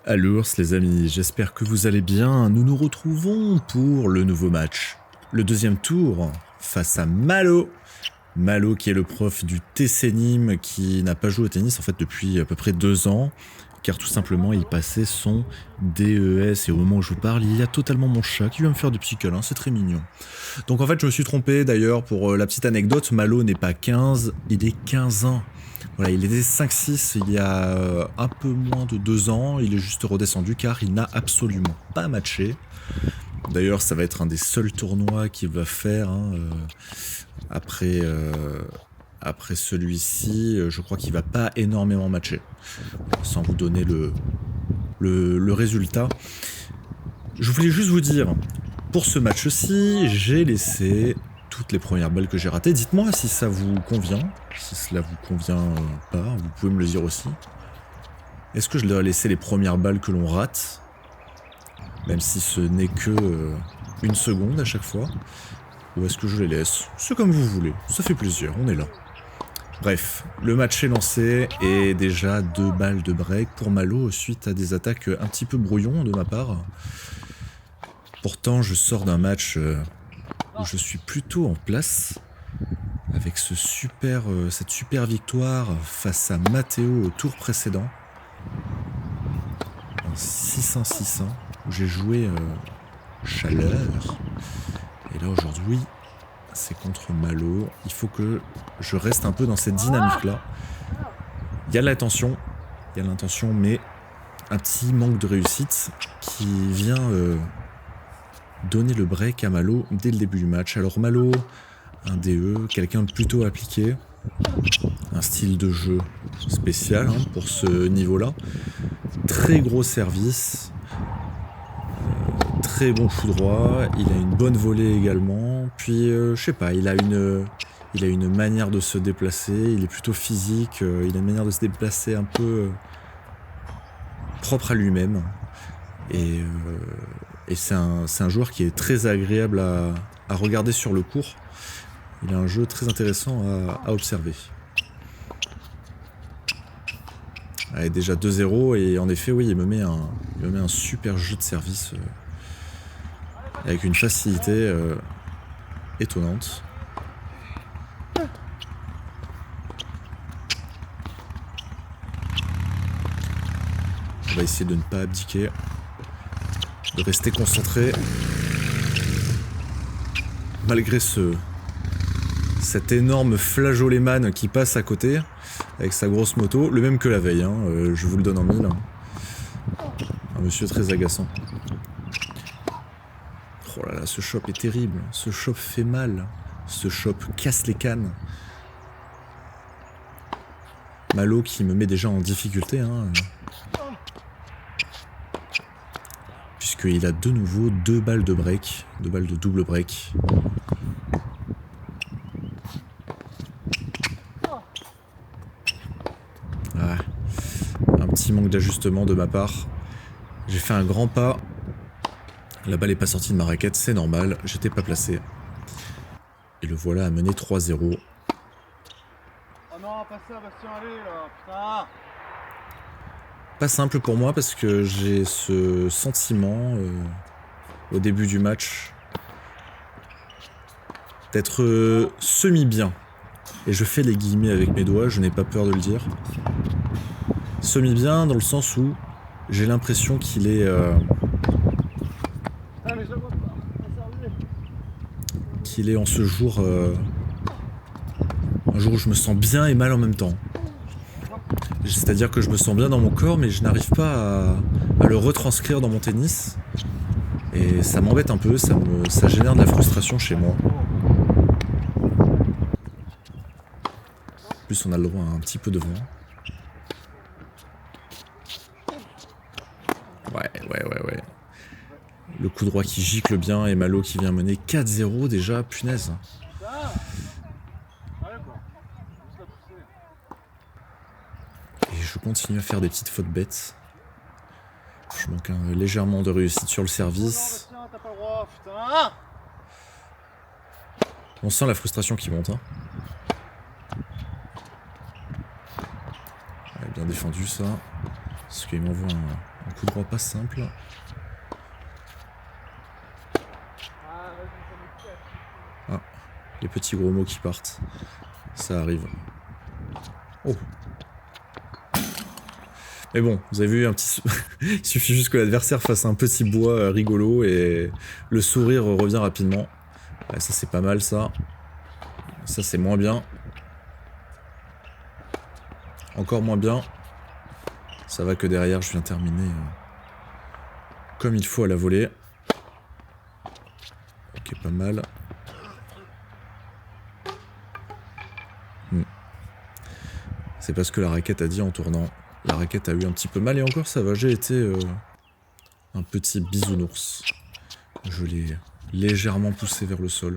Alours les amis, j'espère que vous allez bien. Nous nous retrouvons pour le nouveau match. Le deuxième tour face à Malo. Malo qui est le prof du TC Nîmes qui n'a pas joué au tennis en fait depuis à peu près 2 ans. Car tout simplement il passait son DES et au moment où je vous parle il y a totalement mon chat qui vient me faire des petits câlins, c'est très mignon. Donc en fait je me suis trompé d'ailleurs pour la petite anecdote, Malo n'est pas 15, il est 15 ans. Voilà, il était 5-6 il y a un peu moins de 2 ans, il est juste redescendu car il n'a absolument pas matché. D'ailleurs ça va être un des seuls tournois qu'il va faire hein, après celui-ci, je crois qu'il va pas énormément matcher. Sans vous donner le résultat. Je voulais juste vous dire, pour ce match-ci, j'ai laissé toutes les premières balles que j'ai ratées. Dites-moi si ça vous convient, si cela vous convient pas, vous pouvez me le dire aussi. Est-ce que je dois laisser les premières balles que l'on rate, même si ce n'est que 1 seconde à chaque fois, ou est-ce que je les laisse? C'est comme vous voulez, ça fait plaisir, on est là. Bref, le match est lancé et déjà 2 balles de break pour Malo suite à des attaques un petit peu brouillons de ma part. Pourtant, je sors d'un match où je suis plutôt en place avec cette super victoire face à Matteo au tour précédent. En 6-1-6-1 où j'ai joué Chaleur. Et là aujourd'hui, c'est contre Malo. Il faut que je reste un peu dans cette dynamique-là. Il y a l'intention, mais un petit manque de réussite qui vient donner le break à Malo dès le début du match. Alors Malo, un DE, quelqu'un de plutôt appliqué, un style de jeu spécial hein, pour ce niveau-là. Très gros service, très bon coup droit, il a une bonne volée également, puis je sais pas, il a une manière de se déplacer, il est plutôt physique, il a une manière de se déplacer un peu propre à lui-même, et c'est un joueur qui est très agréable à regarder sur le court, il a un jeu très intéressant à observer. Allez, déjà 2-0 et en effet oui il me met un super jeu de service avec une facilité étonnante. On va essayer de ne pas abdiquer, de rester concentré malgré cet énorme flageolet-man qui passe à côté avec sa grosse moto, le même que la veille, hein, je vous le donne en mille. Un monsieur très agaçant. Oh là là, ce shop est terrible, ce shop fait mal, ce shop casse les cannes. Malo qui me met déjà en difficulté, hein, puisqu'il a de nouveau 2 balles de break, 2 balles de double break. Ah, un petit manque d'ajustement de ma part. J'ai fait un grand pas. La balle est pas sortie de ma raquette, c'est normal, j'étais pas placé. Et le voilà à mener 3-0. Oh non, pas ça, Bastien, allez là, putain. Pas simple pour moi parce que j'ai ce sentiment au début du match d'être semi-bien. Et je fais les guillemets avec mes doigts, je n'ai pas peur de le dire. Semi-bien dans le sens où j'ai l'impression qu'il est... qu'il est en ce jour... un jour où je me sens bien et mal en même temps. C'est-à-dire que je me sens bien dans mon corps, mais je n'arrive pas à le retranscrire dans mon tennis. Et ça m'embête un peu, ça génère de la frustration chez moi. En plus, on a le droit à un petit peu de vent. Ouais. Le coup droit qui gicle bien et Malo qui vient mener 4-0 déjà, punaise. Et je continue à faire des petites fautes bêtes. Je manque légèrement de réussite sur le service. On sent la frustration qui monte. Hein. Ouais, bien défendu ça. Parce qu'il m'envoie Un coup droit pas simple. Ah, les petits gros mots qui partent. Ça arrive. Oh. Mais bon, vous avez vu un petit... Il suffit juste que l'adversaire fasse un petit bois rigolo et le sourire revient rapidement. Ouais, ça c'est pas mal ça. Ça c'est moins bien. Encore moins bien. Ça va que derrière je viens terminer comme il faut à la volée. Ok, pas mal. C'est parce que la raquette a dit en tournant. La raquette a eu un petit peu mal et encore ça va, j'ai été un petit bisounours. Je l'ai légèrement poussé vers le sol.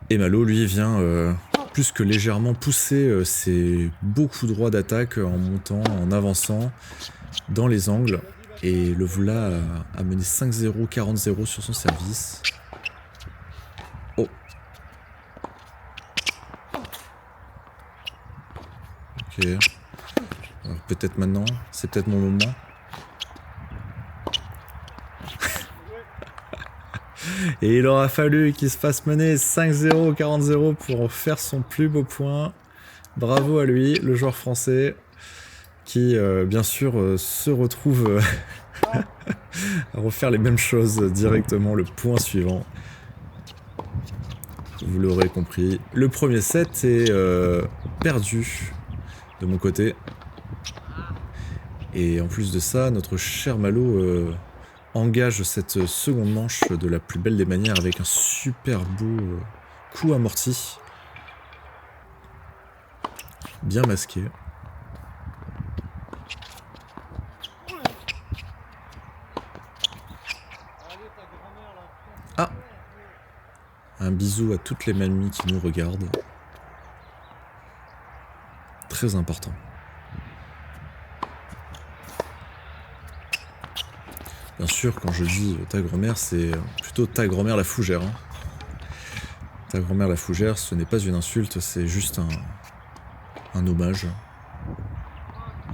Et Malo lui vient plus que légèrement pousser ses beaux coups droits d'attaque en montant, en avançant dans les angles. Et le voilà a mené 5-0, 40-0 sur son service. Oh. Ok. Alors peut-être maintenant, c'est peut-être mon moment. Et il aura fallu qu'il se fasse mener 5-0, 40-0 pour faire son plus beau point. Bravo à lui, le joueur français, qui bien sûr se retrouve à refaire les mêmes choses directement le point suivant. Vous l'aurez compris. Le premier set est perdu de mon côté. Et en plus de ça, notre cher Malo engage cette seconde manche de la plus belle des manières avec un super beau coup amorti. Bien masqué. Ah! Un bisou à toutes les mamies qui nous regardent. Très important. Bien sûr, quand je dis ta grand-mère, c'est plutôt ta grand-mère la fougère. Hein. Ta grand-mère la fougère, ce n'est pas une insulte, c'est juste un hommage.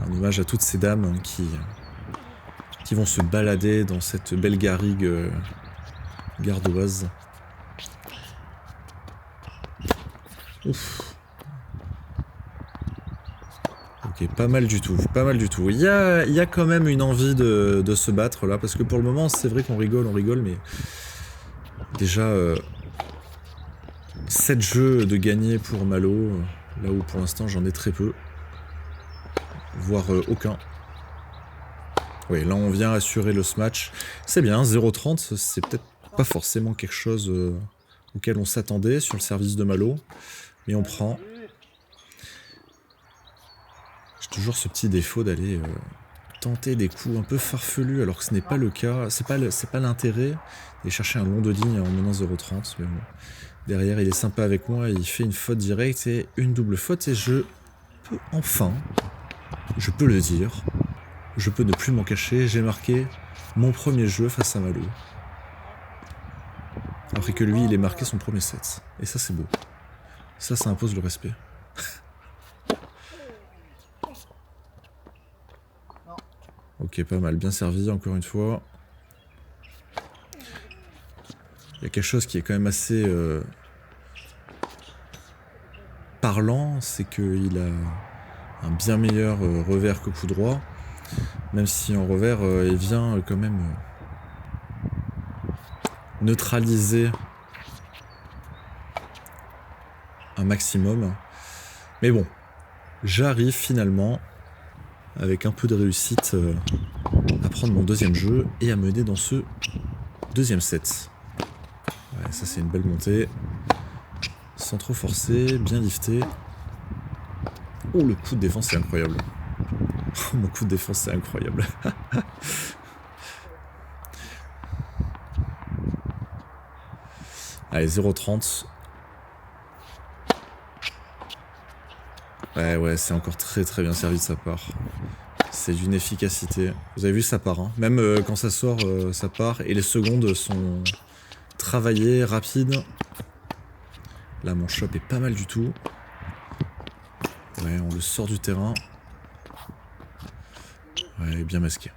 Un hommage à toutes ces dames qui vont se balader dans cette belle garrigue gardoise. Ouf. Ok, pas mal du tout, pas mal du tout. Il y a quand même une envie de se battre là, parce que pour le moment, c'est vrai qu'on rigole, mais déjà 7 jeux de gagner pour Malo, là où pour l'instant j'en ai très peu, voire aucun. Oui, là on vient assurer le smash. C'est bien, 0-30, c'est peut-être pas forcément quelque chose auquel on s'attendait sur le service de Malo, mais on prend. J'ai toujours ce petit défaut d'aller tenter des coups un peu farfelus alors que ce n'est pas le cas. C'est pas l'intérêt d'aller chercher un long de ligne en menant 0-30. Mais bon. Derrière, il est sympa avec moi, il fait une faute directe et une double faute et je peux enfin, je peux le dire, je peux ne plus m'en cacher, j'ai marqué mon premier jeu face à Malo. Après que lui, il ait marqué son premier set. Et ça, c'est beau. Ça impose le respect. Ok, pas mal, bien servi encore une fois. Il y a quelque chose qui est quand même assez parlant, c'est qu'il a un bien meilleur revers que coup droit, même si en revers il vient quand même neutraliser un maximum. Mais bon, j'arrive finalement avec un peu de réussite à prendre mon deuxième jeu et à mener dans ce deuxième set. Ouais, ça c'est une belle montée. Sans trop forcer, bien lifté. Oh, le coup de défense c'est incroyable. Oh, mon coup de défense c'est incroyable. Allez, 0-30. Ouais, c'est encore très bien servi de sa part. C'est d'une efficacité. Vous avez vu, ça part. Hein. Même quand ça sort, ça part. Et les secondes sont travaillées, rapides. Là, mon shop est pas mal du tout. Ouais, on le sort du terrain. Ouais, bien masqué.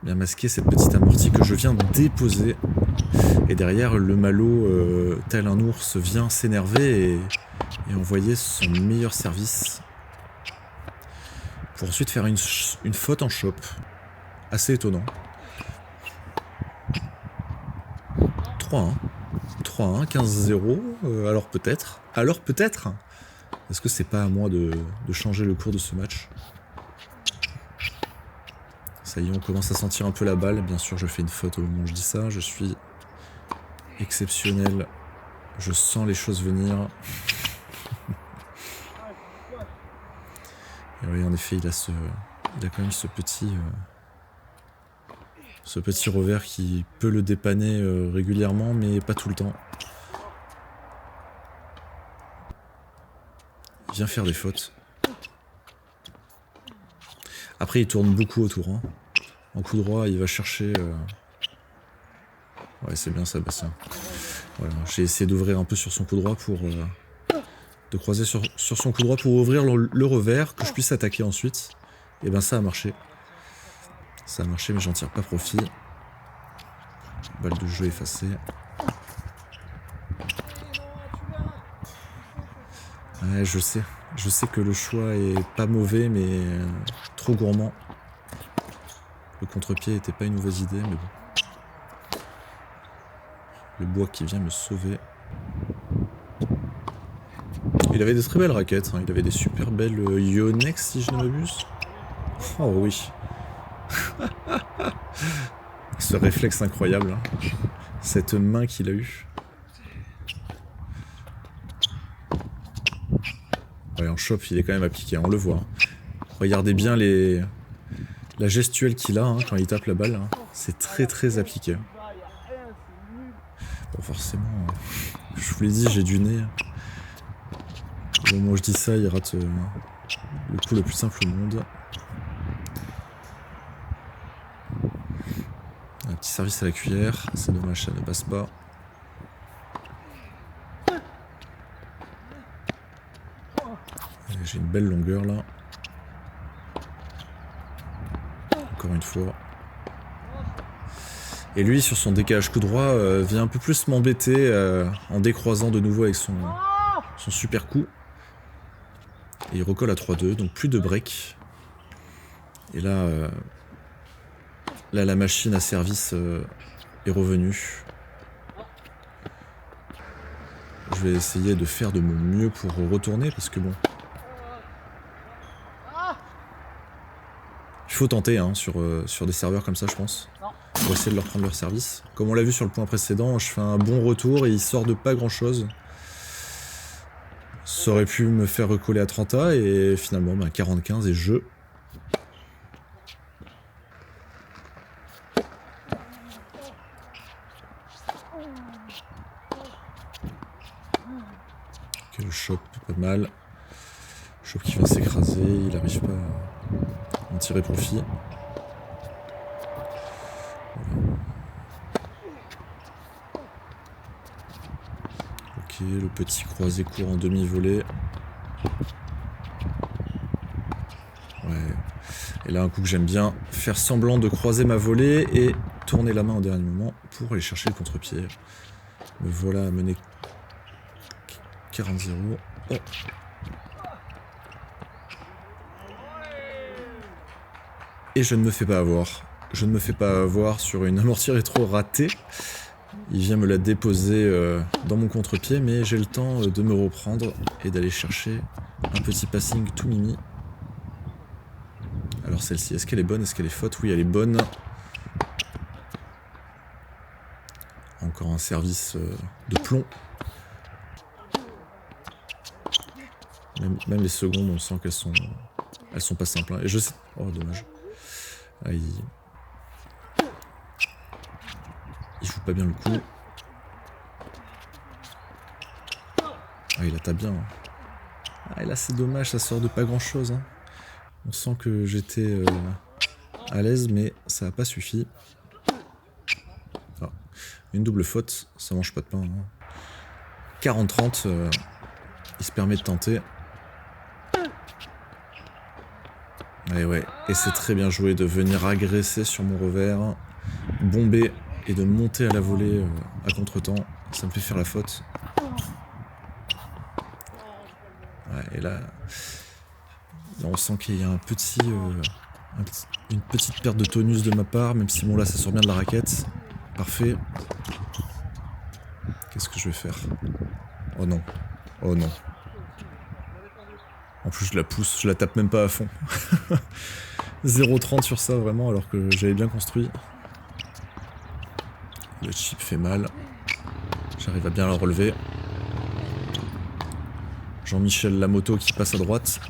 Bien masqué cette petite amortie que je viens de déposer. Et derrière, le Malo, tel un ours, vient s'énerver et envoyer son meilleur service. Pour ensuite faire une faute en chope. Assez étonnant. 3-1. 3-1, 15-0. Alors peut-être. Est-ce que c'est pas à moi de changer le cours de ce match? Ça y est, on commence à sentir un peu la balle. Bien sûr, je fais une faute au moment où je dis ça. Je suis exceptionnel. Je sens les choses venir. Et oui, en effet, il a quand même ce petit revers qui peut le dépanner régulièrement, mais pas tout le temps. Il vient faire des fautes. Après, il tourne beaucoup autour. Hein. En coup droit, il va chercher... Ouais, c'est bien ça, Bastien. Voilà, j'ai essayé d'ouvrir un peu sur son coup droit pour... de croiser sur son coup droit pour ouvrir le revers, que je puisse attaquer ensuite. Et ben ça a marché. Ça a marché, mais j'en tire pas profit. Balle de jeu effacée. Ouais, je sais. Je sais que le choix est pas mauvais, mais trop gourmand. Le contre-pied était pas une mauvaise idée, mais bon. Le bois qui vient me sauver. Il avait des très belles raquettes, hein. Il avait des super belles Yonex, si je ne m'abuse. Oh oui. Ce réflexe incroyable. Hein. Cette main qu'il a eue. Ouais, en shop, il est quand même appliqué, on le voit. Hein. Regardez bien la gestuelle qu'il a hein, quand il tape la balle. Hein. C'est très très appliqué. Bon, forcément, je vous l'ai dit, j'ai du nez. Au moment où je dis ça, il rate le coup le plus simple au monde. Un petit service à la cuillère. C'est dommage, ça ne passe pas. J'ai une belle longueur là. Encore une fois. Et lui, sur son décalage coup droit, vient un peu plus m'embêter en décroisant de nouveau avec son super coup. Et il recolle à 3-2, donc plus de break. Et là, la machine à service est revenue. Je vais essayer de faire de mon mieux pour retourner, parce que bon... Il faut tenter hein, sur des serveurs comme ça, je pense. Pour essayer de leur prendre leur service. Comme on l'a vu sur le point précédent, je fais un bon retour et il sort de pas grand chose. Ça aurait pu me faire recoller à 30A et finalement 40-15 et jeu. Ok, le shop pas mal. Shop qui va s'écraser, il n'arrive pas à en tirer profit. Ok, le petit croisé court en demi-volée. Ouais. Et là, un coup que j'aime bien, faire semblant de croiser ma volée et tourner la main au dernier moment pour aller chercher le contre-pied. Me voilà à mener 40-0. Oh. Et je ne me fais pas avoir. Je ne me fais pas avoir sur une amortie rétro ratée. Il vient me la déposer dans mon contre-pied, mais j'ai le temps de me reprendre et d'aller chercher un petit passing tout mimi. Alors celle-ci, est-ce qu'elle est bonne? Est-ce qu'elle est faute? Oui, elle est bonne. Encore un service de plomb. Même les secondes, on sent qu'elles sont pas simples. Hein. Et je sais... Oh, dommage. Ah, il joue pas bien le coup. Ah, il la tape bien. Hein. Ah, et là, c'est dommage, ça sort de pas grand-chose. Hein. On sent que j'étais à l'aise, mais ça n'a pas suffi. Ah, une double faute, ça mange pas de pain. Hein. 40-30, il se permet de tenter. Ouais, et c'est très bien joué de venir agresser sur mon revers, bomber et de monter à la volée à contre-temps. Ça me fait faire la faute. Ouais, et là, on sent qu'il y a une petite perte de tonus de ma part, même si bon là ça sort bien de la raquette. Parfait. Qu'est-ce que je vais faire? Oh non. Oh non. En plus je la pousse, je la tape même pas à fond. 0,30 sur ça vraiment alors que j'avais bien construit. Le chip fait mal. J'arrive à bien la relever. Jean-Michel Lamoto qui passe à droite.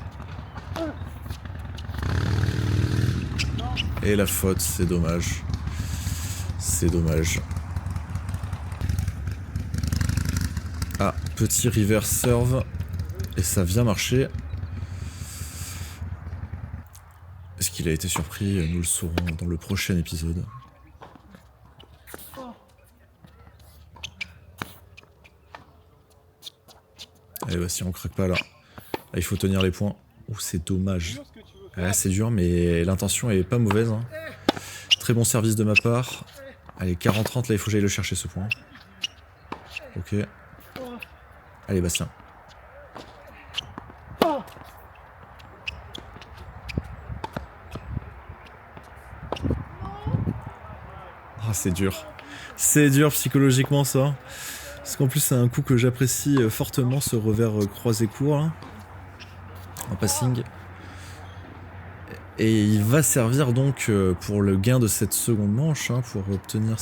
Et la faute, c'est dommage. C'est dommage. Ah, petit reverse serve. Et ça vient marcher. Est-ce qu'il a été surpris? Nous le saurons dans le prochain épisode. Allez, bah si on craque pas là. Là, il faut tenir les points. Ouh, c'est dommage. Ah, c'est dur, mais l'intention est pas mauvaise. Hein. Très bon service de ma part. Allez, 40-30, là, il faut que j'aille le chercher ce point. Ok. Allez, Bastien. Ah, c'est dur. C'est dur psychologiquement, ça. Parce qu'en plus, c'est un coup que j'apprécie fortement, ce revers croisé court, là. En passing. Et il va servir donc pour le gain de cette seconde manche, hein, pour obtenir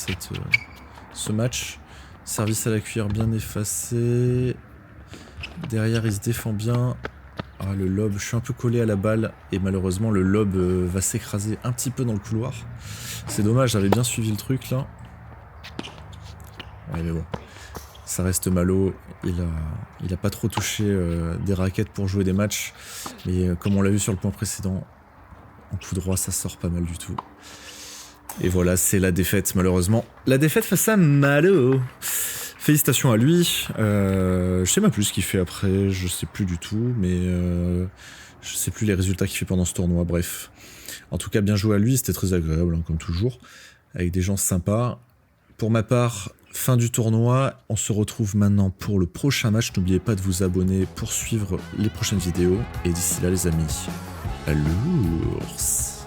ce match. Service à la cuillère bien effacé. Derrière, il se défend bien. Ah, le lob, je suis un peu collé à la balle. Et malheureusement, le lob va s'écraser un petit peu dans le couloir. C'est dommage, j'avais bien suivi le truc là. Ouais, mais bon. Ça reste Malo. Il a pas trop touché des raquettes pour jouer des matchs. Mais comme on l'a vu sur le point précédent, en coup droit, ça sort pas mal du tout. Et voilà, c'est la défaite, malheureusement. La défaite face à Malo. Félicitations à lui. Je sais même plus ce qu'il fait après, je sais plus du tout, mais je sais plus les résultats qu'il fait pendant ce tournoi, bref. En tout cas, bien joué à lui, c'était très agréable, hein, comme toujours, avec des gens sympas. Pour ma part, fin du tournoi, on se retrouve maintenant pour le prochain match. N'oubliez pas de vous abonner pour suivre les prochaines vidéos. Et d'ici là, les amis, à l'ours.